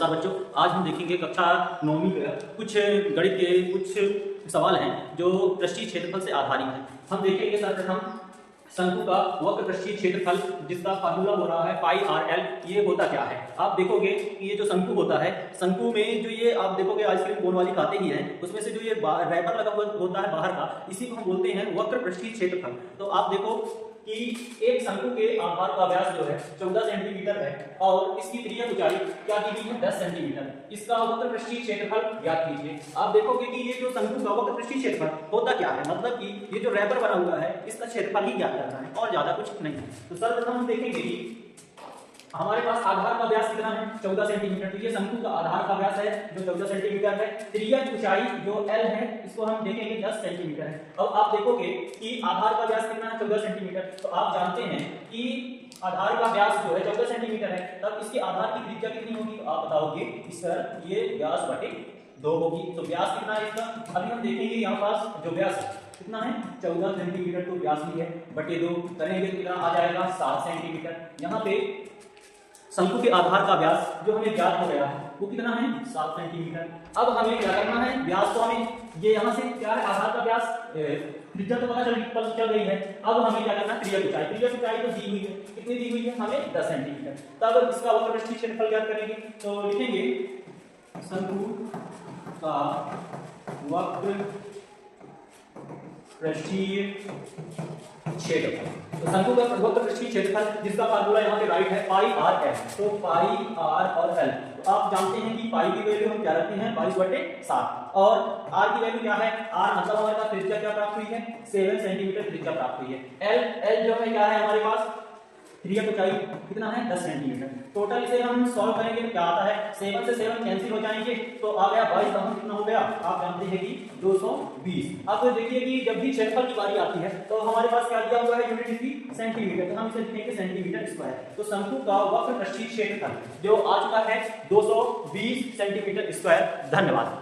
नमस्कार बच्चों, आज हम देखेंगे कक्षा 9वीं के कुछ गणित के कुछ सवाल हैं जो पृष्ठीय क्षेत्रफल से आधारित हैं। हम देखेंगे सर्वप्रथम शंकु का वक्र पृष्ठीय क्षेत्रफल जिसका फार्मूला हो रहा है पाई आर एल। ये होता क्या है? आप देखोगे कि ये जो शंकु होता है, शंकु में जो ये आप देखोगे आइसक्रीम कोन वाली खाते ही हैं, उसमें से जो ये रैपर लगा हुआ होता है बाहर का, इसी को हम बोलते हैं वक्र पृष्ठीय क्षेत्रफल। तो आप देखो कि एक शंकु के आधार का व्यास जो है 14 सेंटीमीटर है और इसकी त्रिज्या ऊंचाई क्या दी गई है 10 सेंटीमीटर। इसका वक्र पृष्ठीय क्षेत्रफल ज्ञात कीजिए। आप देखोगे कि ये जो शंकु का वक्र पृष्ठीय क्षेत्रफल होता क्या है, मतलब कि ये जो रैपर बना हुआ है इसका क्षेत्रफल ही ज्ञात करना है और ज्यादा कुछ नहीं है। तो सर्वप्रथम हम देखेंगे कि हमारे पास आधार का व्यास कितना है 14 सेंटीमीटर। तो ये शंकु का आधार का व्यास है जो 14 सेंटीमीटर है। त्रिज्या ऊंचाई जो L है इसको हम देखेंगे 10 सेंटीमीटर है। अब आप देखोगे कि आधार का व्यास कितना है 14 सेंटीमीटर। तो आप जानते हैं कि आधार का व्यास जो है 14 सेंटीमीटर है, तब इसके आधार की त्रिज्या कितनी होगी? तो आप बताओगे सर ये व्यास बटे 2 होगी। तो व्यास कितना है इसका? अभी हम देखेंगे यहाँ पास जो व्यास कितना है 14 सेंटीमीटर, तो व्यास भी है बटे 2 करेंगे तो कितना आ जाएगा 7 सेंटीमीटर। यहाँ पे शंकु के आधार का व्यास जो हमें ज्ञात हो गया है वो कितना है 7 सेंटीमीटर। अब हमें क्या करना है, व्यास तो हमें ये यहाँ से क्या है आधार का व्यास त्रिज्या तो पता चल गई है। अब हमें क्या करना है त्रिज्या ऊंचाई तो दी हुई है, कितनी दी हुई है हमें 10 सेंटीमीटर। तब इसका वक्र पृष्ठीय क्षेत्रफल ज्ञात करेंगे तो लिखेंगे शंकु का वक्र पृष्ठीय क्षेत्रफल। तो शंकु का वक्र पृष्ठीय क्षेत्रफल जिसका फार्मूला यहाँ पे राइट है पाई आर एल। तो पाई आर और एल, तो आप जानते हैं कि पाई की वैल्यू हम क्या रखते हैं 22/7 और आर की वैल्यू क्या है, आर मतलब हमारे पास त्रिज्या क्या प्राप्त हुई है 7 सेंटीमीटर त्रिज्या प्राप्त हुई है। एल जो है क्या है हमारे पास त्रिज्या ऊंचाई कितना है 10 सेंटीमीटर। टोटल इसे हम सॉल्व करेंगे तो क्या आता है 7 से 7 कैंसिल हो जाएंगे तो आ गया 22 का कितना हो गया आप जानते हैं कि 220। अब देखिए कि जब भी क्षेत्रफल की बारी आती है तो हमारे पास क्या दिया हुआ है यूनिट इसकी सेंटीमीटर, तो हम इसे लिखेंगे सेंटीमीटर स्क्वायर। तो शंकु का वक्र पृष्ठीय क्षेत्रफल जो आ चुका है 220 सेंटीमीटर स्क्वायर। धन्यवाद।